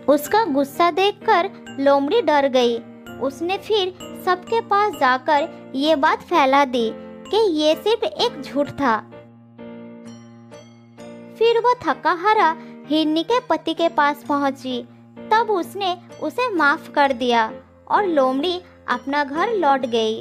उसका गुस्सा देखकर लोमड़ी डर गई। उसने फिर सबके पास जाकर ये बात फैला दी कि ये सिर्फ एक झूठ था। फिर वो थका हारा हिरनी के पति के पास पहुंची। तब उसने उसे माफ कर दिया और लोमड़ी अपना घर लौट गई।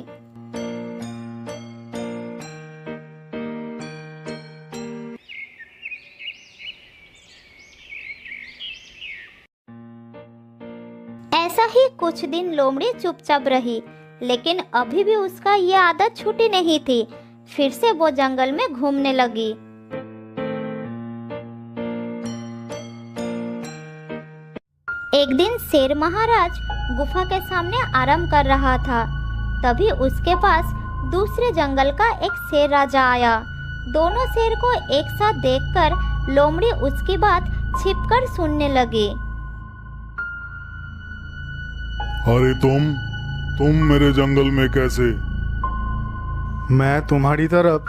ऐसा ही कुछ दिन लोमड़ी चुपचाप रही, लेकिन अभी भी उसका ये आदत छूटी नहीं थी। फिर से वो जंगल में घूमने लगी। एक दिन शेर महाराज गुफा के सामने आराम कर रहा था। तभी उसके पास दूसरे जंगल का एक शेर राजा आया। दोनों शेर को एक साथ देखकर लोमड़ी उसकी बात छिपकर सुनने लगी। अरे तुम मेरे जंगल में कैसे? मैं तुम्हारी तरफ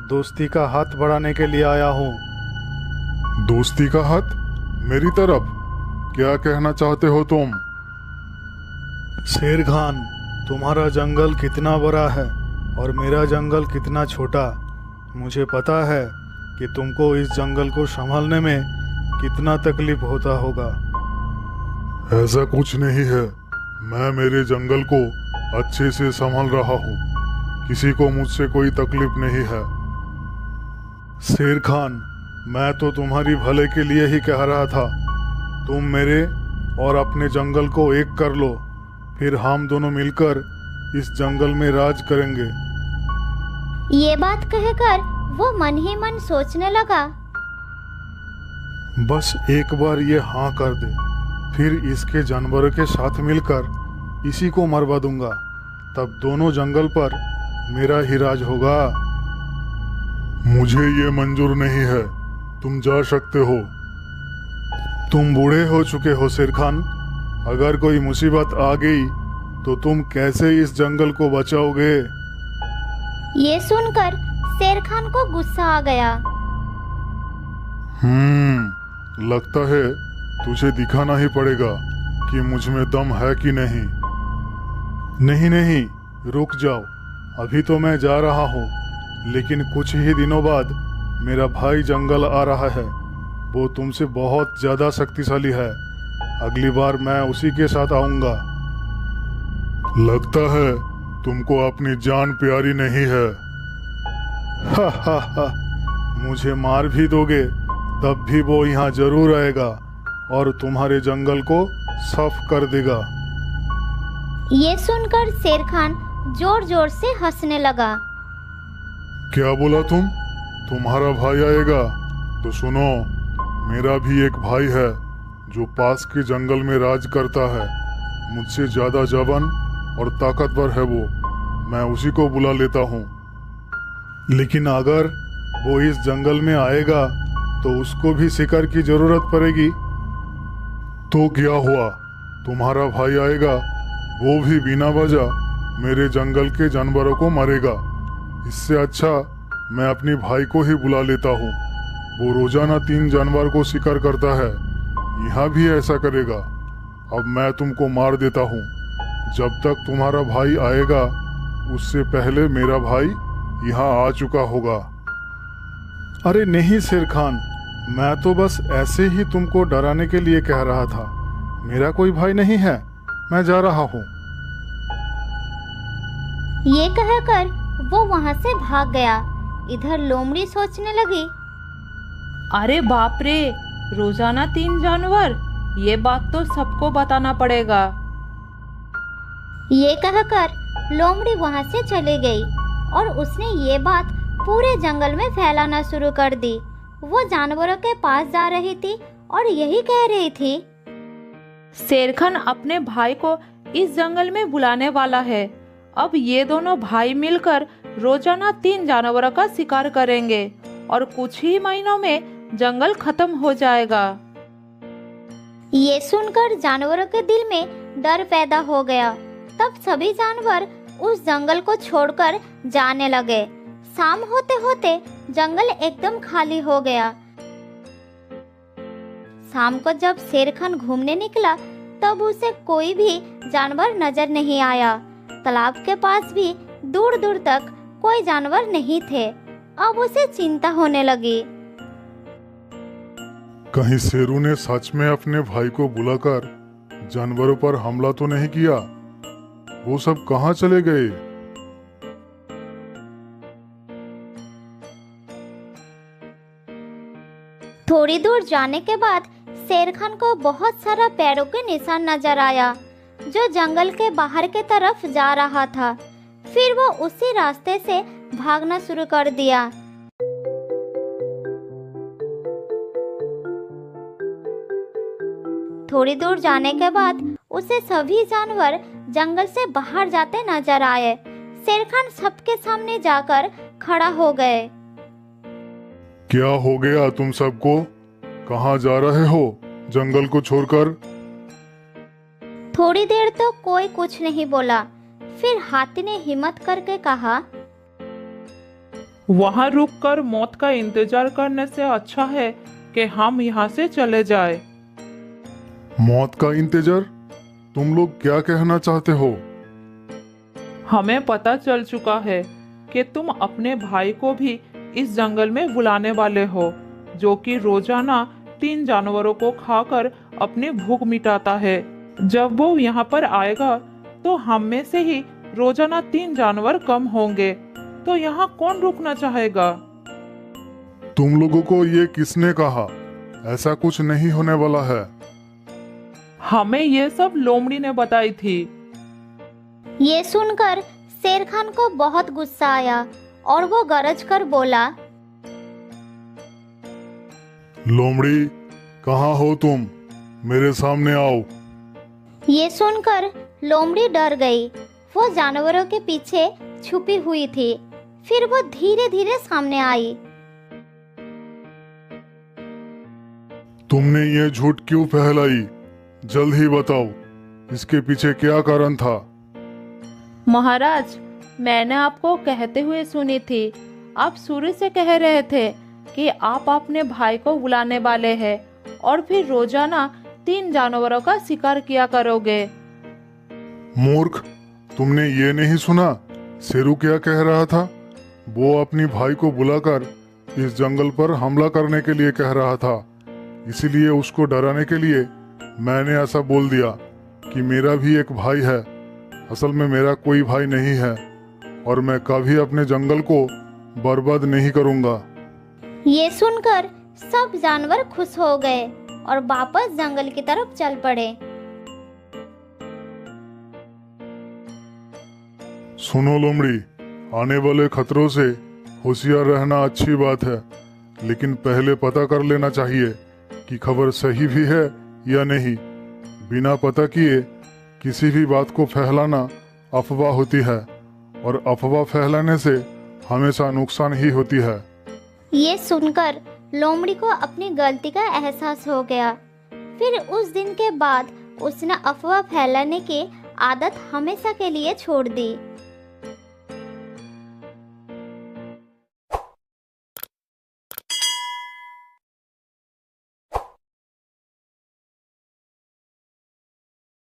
दोस्ती का हाथ बढ़ाने के लिए आया हूँ। दोस्ती का हाथ? मेरी तरफ? क्या कहना चाहते हो तुम? शेर खान, तुम्हारा जंगल कितना बड़ा है और मेरा जंगल कितना छोटा। मुझे पता है कि तुमको इस जंगल को संभालने में कितना तकलीफ होता होगा। ऐसा कुछ नहीं है, मैं मेरे जंगल को अच्छे से संभाल रहा हूँ, किसी को मुझसे कोई तकलीफ नहीं है। शेर खान, मैं तो तुम्हारी भले के लिए ही कह रहा था। तुम मेरे और अपने जंगल को एक कर लो, फिर हम दोनों मिलकर इस जंगल में राज करेंगे। ये बात कहकर वो मन ही मन सोचने लगा। बस एक बार ये हाँ कर दे, फिर इसके जानवरों के साथ मिलकर इसी को मरवा दूंगा, तब दोनों जंगल पर मेरा ही राज होगा। मुझे ये मंजूर नहीं है, तुम जा सकते हो। तुम बूढ़े हो चुके हो शेर खान, अगर कोई मुसीबत आ गई तो तुम कैसे इस जंगल को बचाओगे? ये सुनकर शेर खान को गुस्सा आ गया। लगता है तुझे दिखाना ही पड़ेगा कि मुझ में दम है कि नहीं। नहीं नहीं, रुक जाओ, अभी तो मैं जा रहा हूँ, लेकिन कुछ ही दिनों बाद मेरा भाई जंगल आ रहा है। वो तुमसे बहुत ज्यादा शक्तिशाली है, अगली बार मैं उसी के साथ आऊंगा। लगता है तुमको अपनी जान प्यारी नहीं है। हा हा हा, मुझे मार भी दोगे तब भी वो यहाँ जरूर आएगा और तुम्हारे जंगल को साफ कर देगा। ये सुनकर शेर खान जोर जोर से हंसने लगा। क्या बोला तुम? तुम्हारा भाई आएगा? तो सुनो, मेरा भी एक भाई है जो पास के जंगल में राज करता है। मुझसे ज्यादा जवान और ताकतवर है वो, मैं उसी को बुला लेता हूँ। लेकिन अगर वो इस जंगल में आएगा तो उसको भी शिकार की जरूरत पड़ेगी। तो क्या हुआ, तुम्हारा भाई आएगा, वो भी बिना वजह मेरे जंगल के जानवरों को मारेगा। इससे अच्छा मैं अपने भाई को ही बुला लेता हूँ। वो रोजाना 3 जानवर को शिकार करता है, यहाँ भी ऐसा करेगा। अब मैं तुमको मार देता हूँ। जब तक तुम्हारा भाई आएगा उससे पहले मेरा भाई यहाँ आ चुका होगा। अरे नहीं शेर खान, मैं तो बस ऐसे ही तुमको डराने के लिए कह रहा था। मेरा कोई भाई नहीं है, मैं जा रहा हूँ। ये कहकर वो वहाँ से भाग गया। इधर लोमड़ी सोचने लगी, अरे बाप रे, रोजाना 3 जानवर, ये बात तो सबको बताना पड़ेगा। ये कहकर लोमड़ी वहाँ से चली गई और उसने ये बात पूरे जंगल में फैलाना शुरू कर दी। वो जानवरों के पास जा रही थी और यही कह रही थी, शेर खान अपने भाई को इस जंगल में बुलाने वाला है। अब ये दोनों भाई मिलकर रोजाना 3 जानवरों का शिकार करेंगे और कुछ ही महीनों में जंगल खत्म हो जाएगा। ये सुनकर जानवरों के दिल में डर पैदा हो गया। तब सभी जानवर उस जंगल को छोड़कर जाने लगे। शाम होते होते जंगल एकदम खाली हो गया। शाम को जब शेर खान घूमने निकला तब उसे कोई भी जानवर नजर नहीं आया। तालाब के पास भी दूर दूर तक कोई जानवर नहीं थे। अब उसे चिंता होने लगी। कहीं शेरू ने सच में अपने भाई को बुलाकर जानवरों पर हमला तो नहीं किया? वो सब कहाँ चले गए? थोड़ी दूर जाने के बाद शेर खान को बहुत सारा पैरों के निशान नजर आया जो जंगल के बाहर के तरफ जा रहा था। फिर वो उसी रास्ते से भागना शुरू कर दिया। थोड़ी दूर जाने के बाद उसे सभी जानवर जंगल से बाहर जाते नजर आए। शेर खान सबके सामने जाकर खड़ा हो गए। क्या हो गया तुम सबको? कहाँ जा रहे हो जंगल को छोड़कर? थोड़ी देर तो कोई कुछ नहीं बोला। फिर हाथी ने हिम्मत करके कहा, वहाँ रुककर मौत का इंतजार करने से अच्छा है कि हम यहाँ से चले जाएं। मौत का इंतजार? तुम लोग क्या कहना चाहते हो? हमें पता चल चुका है कि तुम अपने भाई को भी इस जंगल में बुलाने वाले हो, जो कि रोजाना 3 जानवरों को खाकर अपनी भूख मिटाता है। जब वो यहाँ पर आएगा तो हम में से ही रोजाना 3 जानवर कम होंगे, तो यहाँ कौन रुकना चाहेगा? तुम लोगों को ये किसने कहा? ऐसा कुछ नहीं होने वाला है। हमें ये सब लोमड़ी ने बताई थी। ये सुनकर शेर खान को बहुत गुस्सा आया और वो गरज कर बोला, लोमड़ी, कहाँ हो तुम? मेरे सामने आओ। ये सुनकर लोमड़ी डर गई। वो जानवरों के पीछे छुपी हुई थी। फिर वो धीरे धीरे सामने आई। तुमने ये झूठ क्यों फैलाई? जल्द ही बताओ, इसके पीछे क्या कारण था? महाराज, मैंने आपको कहते हुए सुनी थी। आप शुरू से कह रहे थे कि आप अपने भाई को बुलाने वाले हैं और फिर रोजाना 3 जानवरों का शिकार किया करोगे। मूर्ख, तुमने ये नहीं सुना शेरू क्या कह रहा था? वो अपनी भाई को बुलाकर इस जंगल पर हमला करने के लिए कह रहा था। इसीलिए उसको डराने के लिए मैंने ऐसा बोल दिया कि मेरा भी एक भाई है। असल में मेरा कोई भाई नहीं है और मैं कभी अपने जंगल को बर्बाद नहीं करूंगा। ये सुनकर सब जानवर खुश हो गए और वापस जंगल की तरफ चल पड़े। सुनो लोमड़ी, आने वाले खतरों से होशियार रहना अच्छी बात है, लेकिन पहले पता कर लेना चाहिए कि खबर सही भी है या नहीं। बिना पता किए किसी भी बात को फैलाना अफवाह होती है और अफवाह फैलाने से हमेशा नुकसान ही होती है। ये सुनकर लोमड़ी को अपनी गलती का एहसास हो गया। फिर उस दिन के बाद उसने अफवाह फैलाने की आदत हमेशा के लिए छोड़ दी।